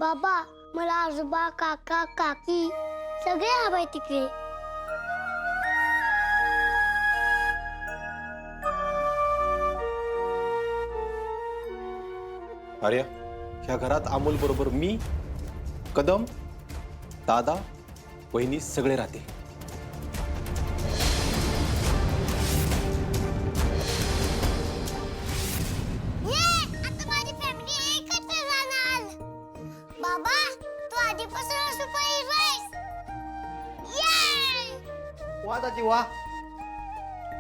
बाबा मला आजोबा काका काकी सगळे हवे तिकडे. आर्या, ह्या घरात अमोल बरोबर मी, कदम, दादा, वहिनी सगळे राहते. आता माझी फॅमिली एकत्र राहणार. बाबा तू आधीपासून सुपरहिरो आहेस. ये वाह दादी वाह,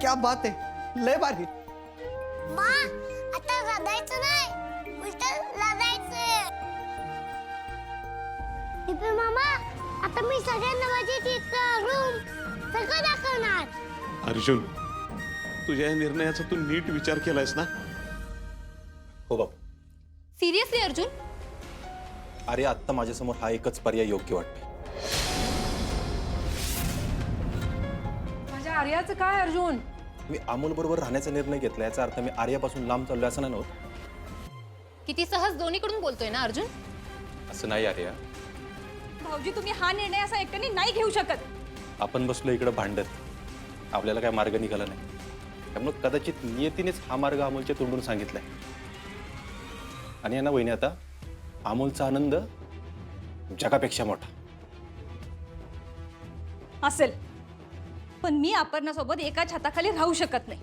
क्या बात है, लय भारी. मा आता रडायचं नाही, उलट लढायचं. दीपे मामा आता मी सगळ्यांना माझी चित्र रूम सगळं दाखवणार. अर्जुन, तुझ्या या निर्णयाचा तू नीट विचार केलायस ना? हो बाप. सिरियसली अर्जुन? अरे आत्ता माझ्यासमोर हा एकच पर्याय योग्य वाटतोय. माझ्या आर्याचं काय अर्जुन? मी अमोल बरोबर राहण्याचा निर्णय घेतला, याचा अर्थ मी आर्यापासून लांब चाललोय असं नाही नव्हतं. किती सहज दोन्हीकडून बोलतोय ना अर्जुन? असं नाही आर्या. भाऊजी तुम्ही हा निर्णय असा एकट्याने नाही घेऊ शकत. आपण बसलो इकडं भांडत, आपल्याला काय मार्ग निघाला नाही. त्यामुळे कदाचित नियतीनेच हा मार्ग अमोलच्या तोंडून सांगितलाय. आणि यांना वहिनी आता अमोलचा आनंद जगापेक्षा मोठा असेल, पण मी अपर्णासोबत एका छताखाली राहू शकत नाही.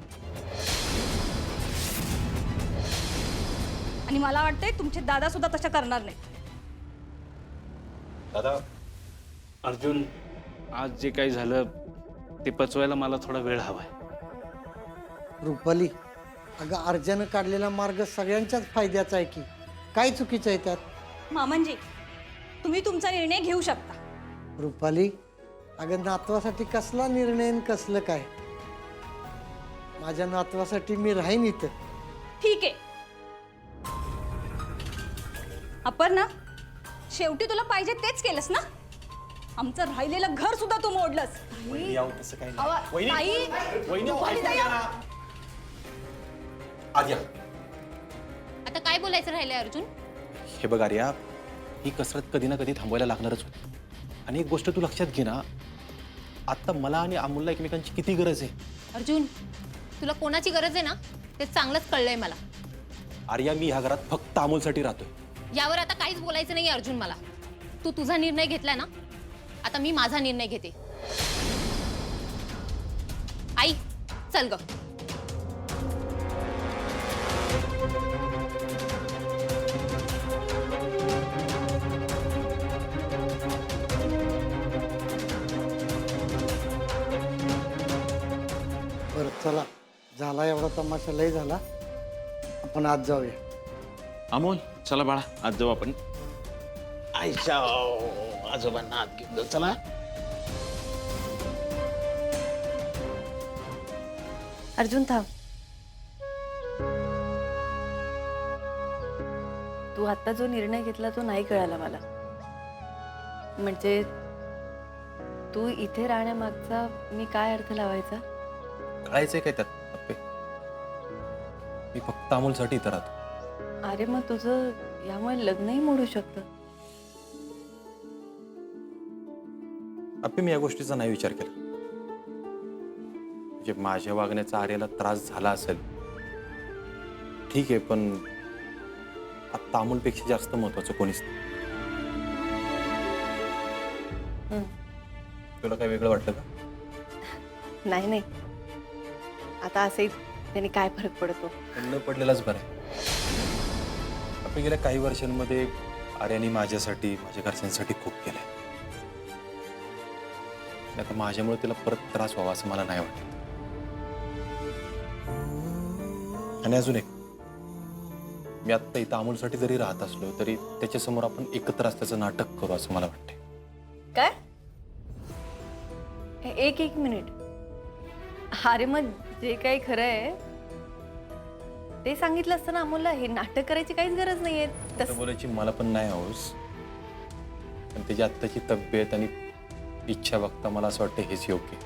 आणि मला वाटतंय तुमचे दादा सुद्धा तशा करणार नाही. दादा, अर्जुन, आज जे काही झालं ते पचवायला मला थोडा वेळ हवाय. रुपाली, अगं अर्जानं काढलेला मार्ग सगळ्यांच्याच फायद्याचा आहे की, काय चुकीचं आहे त्यात? मामनजी, तुम्ही तुमचा निर्णय घेऊ शकता. रुपाली, अगं नातवासाठी कसला निर्णय न कसलं काय? माझ्या नातवासाठी मी राहीन इथं. ठीक आहे. अपर्णा, शेवटी तुला पाहिजे तेच केलंस ना? आमचं राहिलेलं घर सुद्धा तू मोडलंस. वहिनी आहो तसं काही नाही. वहिनी, ताई, वहिनी आहो, रुपाली ऐकून ताई, घ्या ना. आर्या, आता काय बोलायचं राहिलंय अर्जुन? हे बघ आर्या, ही कसरत कधी ना कधी थांबवायला लागणारच होती. आणि एक गोष्ट तू लक्षात घे ना, आता मला आणि अमोलला एकमेकांची किती गरज आहे. अर्जुन, तुला कोणाची गरज आहे ना ते चांगलंच कळलंय मला. आर्या, मी ह्या घरात फक्त अमोलसाठी राहतोय. यावर आता काहीच बोलायचं नाही अर्जुन मला. तू तुझा निर्णय घेतलाय ना, आता मी माझा निर्णय घेते. आई चल ग. बरं चला, झाला एवढा तमाशा, लय झाला. आपण आज जाऊया. अमोल, चला बाळा, आज जाऊ आपण. आईच्या आजोबांना हात घेऊन जाऊ, चला. अर्जुन थांब. तू आता जो निर्णय घेतला तो नाही कळाला मला. म्हणजे तू इथे राहण्यामागचा मी काय अर्थ लावायचा? कळायचंय काय त्यात अप्पे? मी फक्त अमोलसाठी इथं राहतो. अरे मग तुझं यामुळे लग्नही मोडू शकतं. अप्पे, मी या गोष्टीचा नाही विचार केला. म्हणजे माझ्या वागण्याचा आर्याला त्रास झाला असेल ठीक आहे, पण आत्ता अमोलपेक्षा जास्त महत्वाचं कोणीच नाही. तुला काय वेगळं वाटलं का? नाही नाही, आता असे त्याने काय फरक पडतो? न पडलेलाच बरं आहे. आपण गेल्या काही वर्षांमध्ये आर्याने माझ्यासाठी, माझ्या घरच्यांसाठी खूप केलंय. आता माझ्यामुळे तिला परत त्रास व्हावा असं मला नाही वाटत. आणि अजून एक, मी आत्ता इथं अमोलसाठी जरी राहत असलो तरी त्याच्यासमोर आपण एकत्र असल्याचं नाटक करू असं मला वाटतंय. काय? एक एक मिनिट. अरे मग जे काही खरं आहे ते सांगितलं असतं ना अमोलला. हे नाटक करायची काहीच गरज नाहीये. तसं बोलायची मला पण नाही हौस, पण त्याची आत्ताची तब्येत आणि इच्छा बघता मला असं वाटतं हेच योग्य.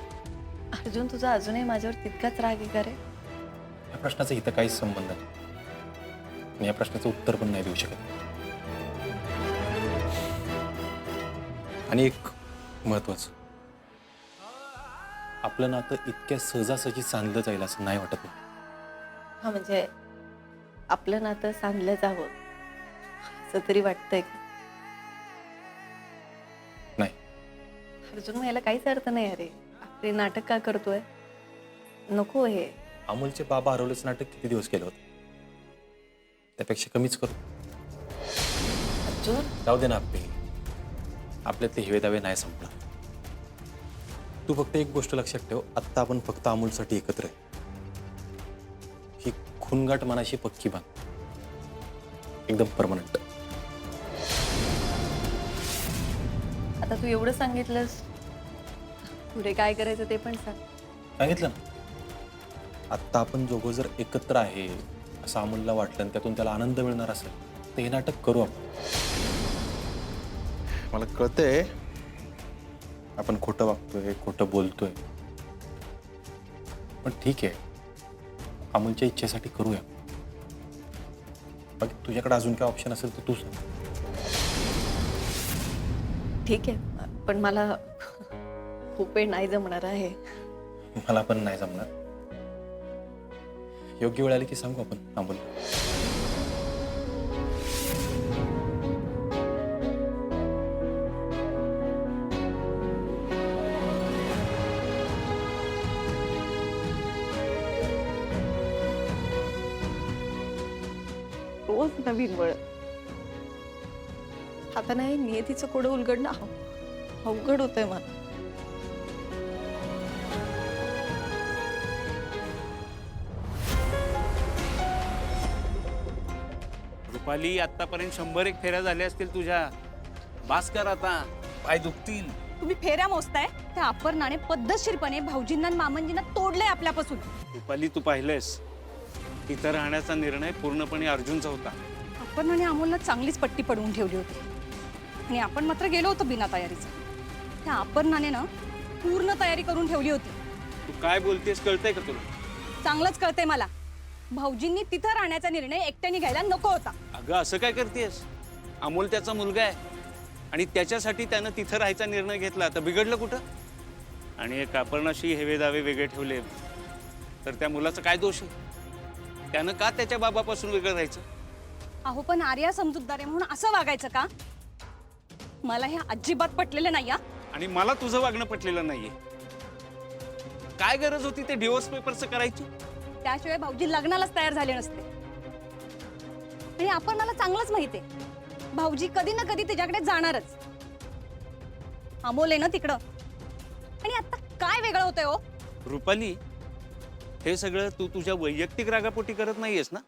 अर्जुन, तुझा अजूनही माझ्यावर तितकाच राग आहे का रे? या प्रश्नाचा इथं काहीच संबंध नाही आणि या प्रश्नाचं उत्तर पण नाही देऊ शकत. आणि एक महत्वाचं, आपलं नातं इतक्या सहजासहजी सांधलं जाईल असं नाही वाटत मला. हा म्हणजे आपलं नातं सांधलं जावं असं तरी वाटतंय का? नाही. अर्जुन मग याला काहीच अर्थ नाही. अरे आपले नाटक का करतोय? नको हे. अमोलचे बाबा हरवलेचं नाटक किती दिवस केलं होतं? त्यापेक्षा कमीच करू. अर्जुन जाऊ दे ना आपले, आपल्यातले हिवे दावे नाही संपणार. तू फक्त एक गोष्ट लक्षात ठेव, आत्ता आपण फक्त अमोलसाठी एकत्र आहे. ही खूनगाठ मनाशी पक्की बांध, एकदम परमनंट. आता तू एवढं सांगितलंस, पुढे काय करायचं ते पण सांग. सांगितलं ना, आत्ता आपण दोघं जर एकत्र आहे असं अमोलला वाटलं आणि त्यातून त्याला आनंद मिळणार असेल तर हे नाटक करू आपण. मला कळतंय आपण खोटं वागतोय, खोटं बोलतोय, पण ठीक आहे, अमोलच्या इच्छेसाठी करूया. बाकी तुझ्याकडे अजून काय ऑप्शन असेल तर तू सांग. ठीक आहे, पण मला खूप वेळ नाही जमणार आहे. मला पण नाही जमणार. योग्य वेळ आली की सांगू आपण अमोल. रोज नवीन वळ. आता नाही नियतीचं कोडं उलगडणं अवघड होतंय मला. रुपाली, आतापर्यंत 100 फेऱ्या झाल्या असतील तुझ्या. बास कर आता, पाय दुखतील. तुम्ही फेऱ्या मोजताय त्या अपर्णाने पद्धतशीरपणे भाऊजींना आणि मामंजींना तोडलंय आपल्यापासून. रुपाली, तू पाहिलंयस, तिथं राहण्याचा निर्णय पूर्णपणे अर्जुनचा होता. अपर्णाने अमोलला चांगलीच पट्टी पडवून ठेवली होती आणि आपण मात्र गेलो होतो बिना तयारीचं. त्या अपर्णाने ना पूर्ण तयारी करून ठेवली होती. तू काय बोलतेस कळतंय का तुला? चांगलंच कळतंय मला. भाऊजींनी तिथं राहण्याचा निर्णय एकट्याने घ्यायला नको होता. अगं, असं काय करतेस? अमोल त्याचा मुलगा आहे आणि त्याच्यासाठी त्यानं तिथं राहायचा निर्णय घेतला, तर बिघडलं कुठं? आणि एक अपर्णाशी हेवे दावे वेगळे ठेवले तर त्या मुलाचा काय दोष आहे? त्यानं का त्याच्या बाबापासून वेगळं राहायचं? अहो पण आर्या समजूतदार आहे म्हणून असं वागायचं का? मला हे अजिबात पटलेलं नाही. आणि मला तुझं वागणं पटलेलं नाहीये. काय गरज होती ते डिवोर्स पेपरचं करायची? त्याशिवाय भाऊजी लग्नालाच तयार झाले नसते. आणि आपण मला चांगलंच माहिती आहे भाऊजी कधी ना कधी तिच्याकडे जाणारच. अमोल आहे ना तिकडं. आणि आता काय वेगळं होतंय हो? रुपाली, हे सगळं तू तुझ्या वैयक्तिक रागापोटी करत नाहीयेस ना?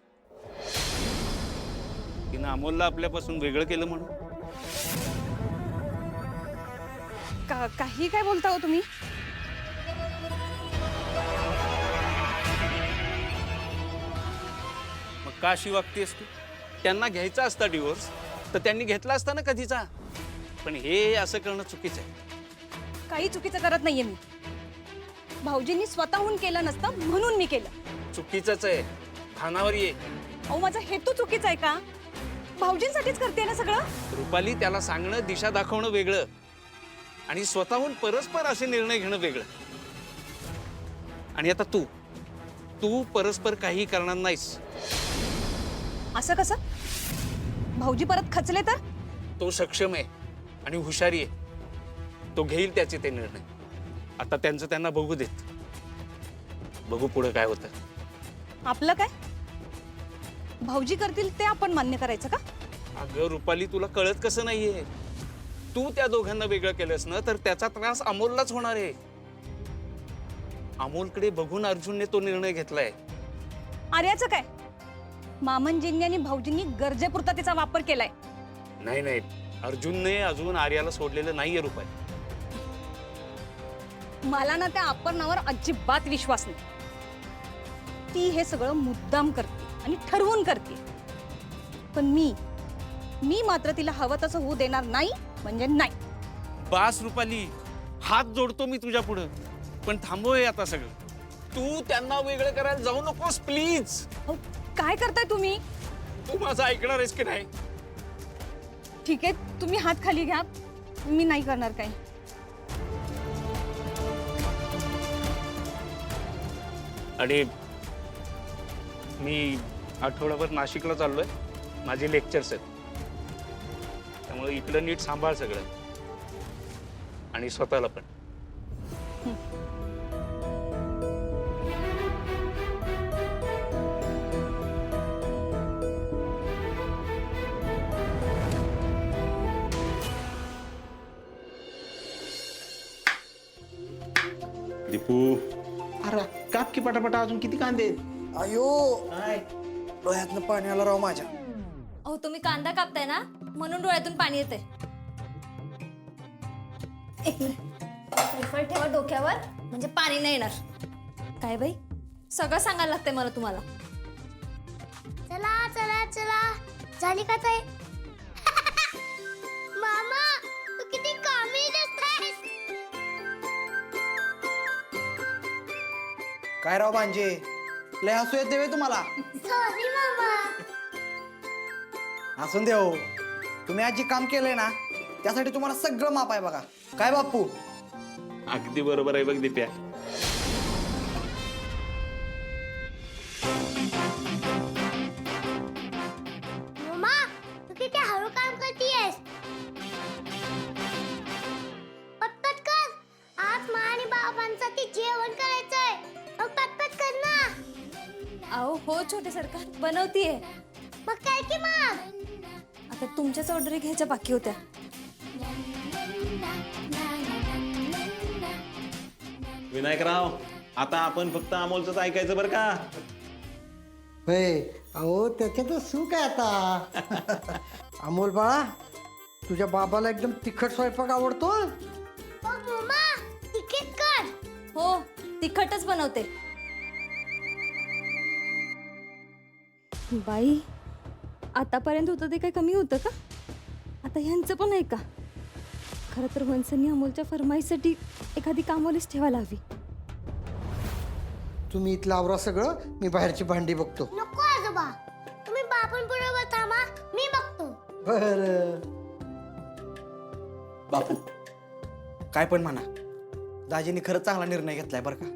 तिनं अमोलला आपल्यापासून वेगळं केलं म्हणून? काही काय बोलता हो तुम्ही? मग का अशी वागतेस तू? त्यांना घ्यायचा असता डिवोर्स तर त्यांनी घेतला असता ना कधीचा. पण हे असं करणं चुकीचं आहे. काही चुकीचं करत नाहीये मी. भाऊजींनी स्वतःहून केलं नसतं म्हणून मी केलं. चुकीचंच आहे, भानावर ये. अहो माझा हेतू चुकीचा आहे का? भाऊजींसाठीच करते ना सगळं. रुपाली, त्याला सांगणं, दिशा दाखवणं वेगळं आणि स्वतःहून परस्पर असे निर्णय घेणं वेगळं. आणि आता तू परस्पर काही करणार नाहीस. असं कसं? भाऊजी परत खचले तर? तो सक्षम आहे आणि हुशारी आहे. तो घेईल त्याचे ते निर्णय. आता त्यांचं त्यांना बघू देत. बघू पुढे काय होतं. आपलं काय? भाऊजी करतील ते आपण मान्य करायचं का? अगं रुपाली, तुला कळत कसं नाहीये? तू त्या दोघांना वेगळं केलंस ना तर त्याचा त्रास अमोललाच होणार आहे. अमोलकडे बघून अर्जुनने तो निर्णय घेतलाय. आर्याचं काय? मामनजींनी आणि भाऊजींनी गरजेपुरता तिचा वापर केलाय. नाही, अर्जुनने अजून आर्याला सोडलेलं नाहीये रुपाली. मला ना त्या अपर्णावर अजिबात विश्वास नाही. ती हे सगळं मुद्दाम करते आणि ठरवून करते. पण मी मात्र तिला हवं तसं होऊ देणार नाही म्हणजे नाही. बास रुपाली, हात जोडतो मी तुझ्या पुढं, पण थांबवूया आता सगळं. तू त्यांना वेगळं करायला जाऊ नकोस प्लीज. अहो, काय करताय तुम्ही? तू माझं ऐकणार आहेस की नाही? ठीक आहे, तुम्ही हात खाली घ्या. मी नाही करणार काही. आणि मी आठवडाभर नाशिकला चाललोय, माझे लेक्चर्स आहेत, त्यामुळे इकडं नीट सांभाळ सगळं आणि स्वतःला पण. दीपू अरे काप की पटापटा, अजून किती कांदे आहेत? अयो डोळ्यातनं पाणी आलं राव माझ्या. अहो तुम्ही कांदा कापताय ना म्हणून डोळ्यातून पाणी येते. एक मिनिट, रायफल ठेवा डोक्यावर म्हणजे पाणी नाही येणार. काय बाई सगळं सांगायला लागतंय मला तुम्हाला. चला चला चला, झाली का ताई? मामा तू किती कामी दिसतेस. काय राव भांजे, लय हसू येते वे तुम्हाला? सॉरी मामा. हसून दे हो, तुम्ही आज जे काम केलंय ना त्यासाठी तुम्हाला सगळं माप आहे बघा. काय बापू? अगदी बरोबर आहे बघ दिप्या. मामा तू किती हळू काम करतीयस. पटपट कर, आज मा आणि बाबांसाठी जेवण करायचंय. मग पटपट कर ना. अहो हो छोटे सरकार बनवतीये. मग काय की मग. आता तुमच्याच ऑर्डर घ्यायच्या बाकी होत्या. विनायकराव, आता आपण फक्त अमोलचंच ऐकायचं बरं का. होय, अहो त्याच्यातच सुख आहे आता. अमोल बाळा, तुझ्या बाबाला एकदम तिखट स्वयंपाक आवडतो. मग मामा तिकीट कर. हो तिखटच बनवते. बाई आतापर्यंत होतं ते काही कमी होतं का? आता ह्यांचं पण आहे का? खरं तर वंसनी अमोलच्या फरमाईसाठी एखादी कामवालीच ठेवायला हवी. तुम्ही इथलं आवरा सगळं, मी बाहेरची भांडी बघतो. नको आजोबा, तुम्ही बाबांबरोबर थांबा, मी बघतो. बर. बापू काय पण म्हणा, दाजीने खरंच चांगला निर्णय घेतलाय बरं का.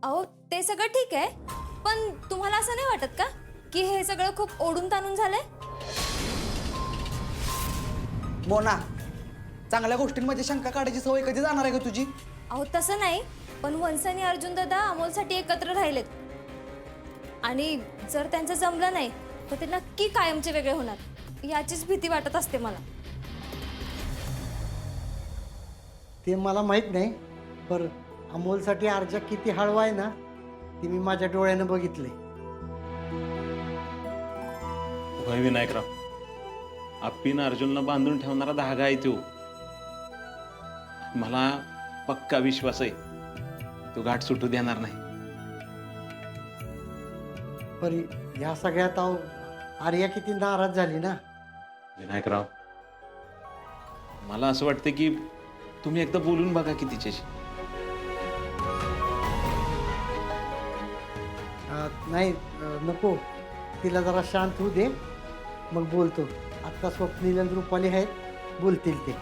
अहो ते सगळं ठीक आहे, पण तुम्हाला असं नाही वाटत का की हे सगळं खूप ओढून ताणून झालंय? मोना, चांगल्या गोष्टींमध्ये शंका काढायची सवय कधी जाणार आहे का तुझी? अहो तसं नाही, पण वंस आणि अर्जुन दादा अमोलसाठी एकत्र राहिलेत आणि जर त्यांचं जमलं नाही तर ते नक्की कायमचे वेगळे होणार याचीच भीती वाटत असते मला. ते मला माहित नाही, पर अमोलसाठी अर्जा किती हळवा आहे ना, ती मी माझ्या डोळ्यानं बघितले. होय विनायकराव, आप्पीनं अर्जुनला बांधून ठेवणारा धागा आहे तो. मला पक्का विश्वास आहे तो गाठ सुटू देणार नाही. पर ह्या सगळ्यात अहो आर्या किती नाराज झाली ना. विनायकराव, मला असं वाटतं की तुम्ही एकदा बोलून बघा की तिच्याशी. नाही नको, तिला जरा शांत होऊ दे, मग बोलतो. आत्ता स्वप्नील आणि रुपाली आहेत, बोलतील ते.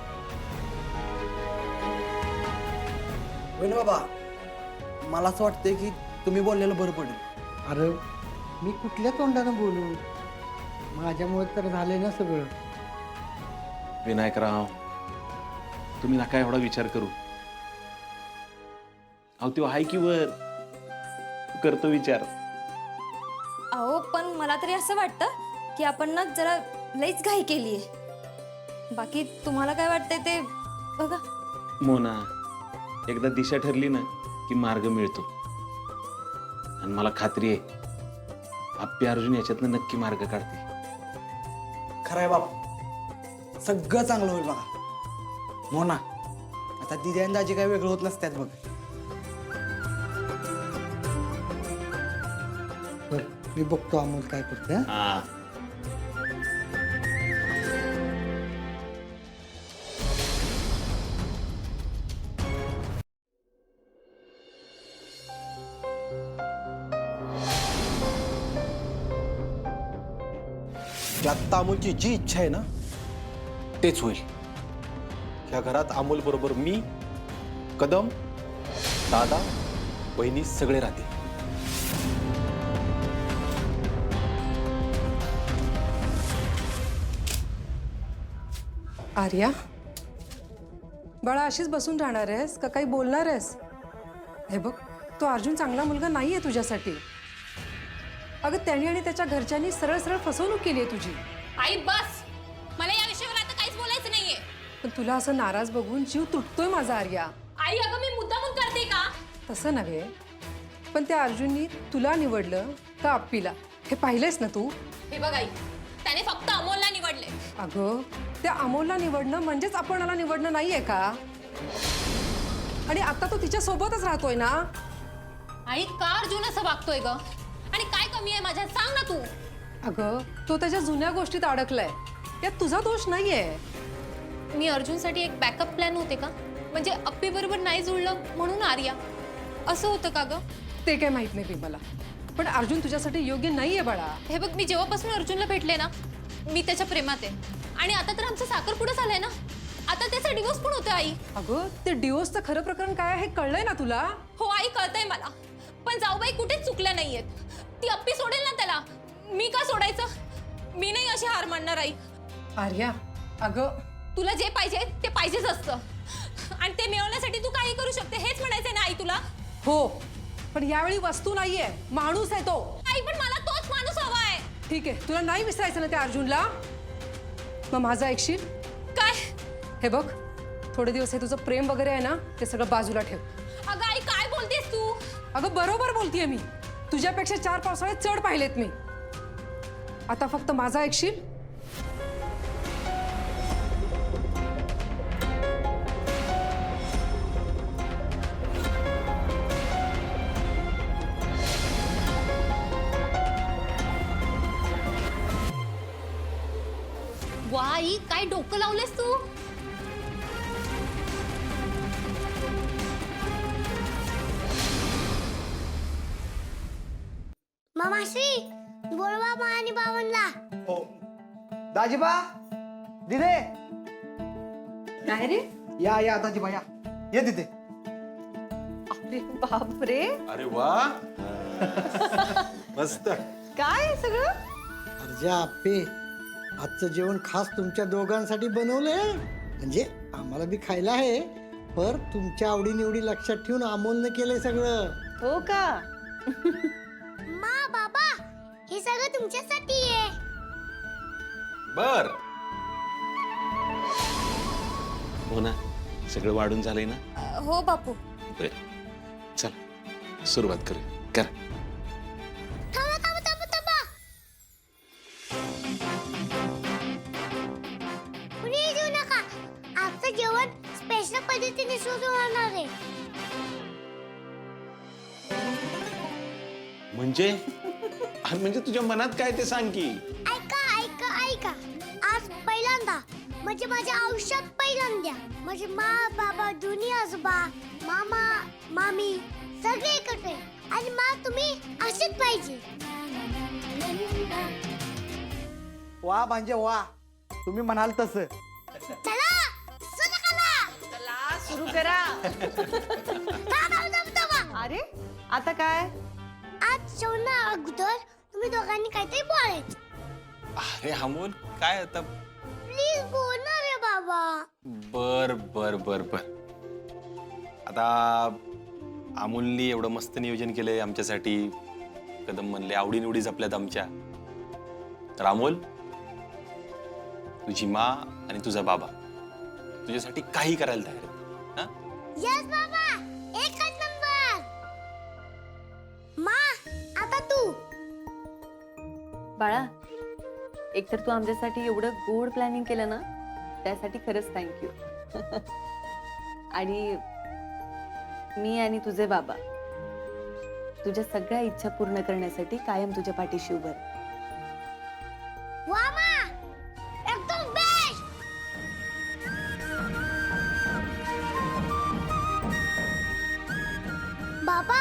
होय ना बाबा, मला असं वाटतंय की तुम्ही बोललेलं बरं पडेल. अरे मी कुठल्या तोंडानं बोलू, माझ्यामुळे तर झाले ना सगळं. विनायकराव, तुम्ही नका एवढा विचार करू. अहो तो आहे की वर, करतो विचार. अहो पण मला तरी असं वाटतं की आपण ना जरा लईच घाई केली आहे. बाकी तुम्हाला काय वाटतंय ते बघा. मोना, एकदा दिशा ठरली ना की मार्ग मिळतो. आणि मला खात्री आहे आप्पी अर्जुन याच्यातनं नक्की मार्ग काढते. खरंय बापू, सगळं चांगलं होईल बघा. मोना, आता दिदी आणि दाजी काय वेगळं होत नसतात बघ. बरं, मी बघतो अमोल काय करते. हा, की आत्ता अमोलची जी इच्छा आहे ना तेच होईल. या घरात अमोल बरोबर मी, कदम, दादा, बहिणी सगळे राहतील. आर्या, बाळा अशीच बसून राहणार आहेस का काही बोलणार आहेस? हे बघ, तो अर्जुन चांगला मुलगा नाहीये तुझ्यासाठी. अगं त्याने आणि त्याच्या घरच्यांनी सरळ सरळ फसवणूक केली आहे तुझी. आई बस, मला या विषयावर आता काहीच बोलायचं नाहीये. पण तुला असं नाराज बघून जीव तुटतोय माझा आर्या. आई अगं मी मुद्दामून करते का? तसं नव्हे, पण त्या अर्जुननी तुला निवडलं का अप्पीला हे पाहिलंयस ना तू? हे बघ आई, त्याने फक्त अमोलला निवडले. अगं त्या अमोलला निवडणं म्हणजेच आपणाला निवडणं नाहीये का? आणि आता तो तिच्या सोबतच राहतोय ना. आई का अर्जुन असं वागतोय ग? आणि काय कमी आहे माझ्यात सांग ना तू. अगं तो त्याच्या जुन्या गोष्टीत अडकलाय, यात तुझा दोष नाहीये. मी अर्जुनसाठी एक बॅकअप प्लॅन होते का? म्हणजे अप्पी बरोबर नाही जुळलं म्हणून आर्या, असं होतं का ग? ते काय माहित नाही मला, पण अर्जुन तुझ्यासाठी योग्य नाहीये बाळा. हे बघ, मी जेव्हापासून अर्जुनला भेटले ना, मी त्याच्या प्रेमात आहे. आणि आता तर आमचं साखरपुडा झालंय ना, आता त्याचा डिवोर्स पण होतोय आई. अगं ते डिवोर्सचं खरं प्रकरण काय आहे हे कळलंय ना तुला? हो आई, कळतंय मला, पण जाऊबाई कुठेच चुकल्या नाहीयेत. ती अप्पी सोडेल ना त्याला, मी का सोडायचं? मी नाही अशी हार मानणार आई. आर्या, अगं तुला जे पाहिजे ते पाहिजेच असतं, आणि ते मिळवण्यासाठी तू काही करू शकते, हेच म्हणायचंय ना आई तुला? हो, पण यावेळी वस्तू नाहीये, माणूस आहे तो. आई पण मला तोच माणूस हवा आहे. ठीक आहे, तुला नाही विसरायचं ना त्या अर्जुनला, मग माझं ऐकशील? काय? हे बघ, थोडे दिवस हे तुझं प्रेम वगैरे आहे ना ते सगळं बाजूला ठेव. अगं आई काय बोलतेस तू? अगं बरोबर बोलतेय मी, तुझ्यापेक्षा 4 पावसाळे चढ पाहिलेत मी. आता फक्त माझं ऐकशील? वा आई, काय डोकं लावलेस तू? मामाश्री, बोलवा मा आणि बाबांना. हो दाजीबा, दिदे काय रे? या दाजीबा या, ये दिदे. अरे बापरे, अरे वा मस्त. काय सगळं? अर्जा आप्पे, आजचं जेवण खास तुमच्या दोघांसाठी बनवलंय. म्हणजे आम्हाला बी खायला आहे, पर तुमच्या आवडीनिवडी लक्षात ठेवून अमोलनं केलंय सगळं. हो का? मा बाबा, हे सगळं तुमच्यासाठी आहे. बर, हो ना, सगळं वाढून झालंय ना? हो बापू. बर, चल सुरुवात करूया. कर. थांबा थांबा थांबा थांबा, कुणी येऊ नका. आजचं जेवण स्पेशल पद्धतीने सुरू होणार आहे. म्हणजे तुझ्या मनात काय ते सांग की. ऐका ऐका ऐका, आज पहिल्यांदा म्हणजे माझ्या आयुष्यात पहिल्यांदा म्हणजे मा बाबा, दोन्ही आजोबा, मामा मामी सगळे एकत्र आहे. आणि मा तुम्ही असेच पाहिजे. वा म्हणजे वा, तुम्ही म्हणाल तसं. चला सुरू करा. सुरू करा. थांबा थांबा थांबा. अरे आता काय? आज जेवणा अगोदर तुम्ही दोघांनी काहीतरी बोलायचं. अरे अमोल काय आता? प्लीज बोलणार रे बाबा. बर बर बर बर. आता अमोलनी एवढं मस्त नियोजन केलंय आमच्यासाठी, कदम म्हणले आवडीनिवडी जपल्यात आमच्या, तर अमोल तुझी मा आणि तुझा बाबा तुझ्यासाठी काही करायला तयार आहेत. हा? यस बाबा, एकच नंबर. मा आता तू. बाळा, एकतर तू आमच्यासाठी एवढं गोड प्लॅनिंग केलं ना, त्यासाठी खरंच थँक्यू. आणि मी आणि तुझे बाबा तुझ्या सगळ्या इच्छा पूर्ण करण्यासाठी कायम तुझ्या पाठीशी उभं राहू. वा मा, एकदम बेस्ट. बाबा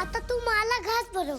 आता तू मला घास भरव.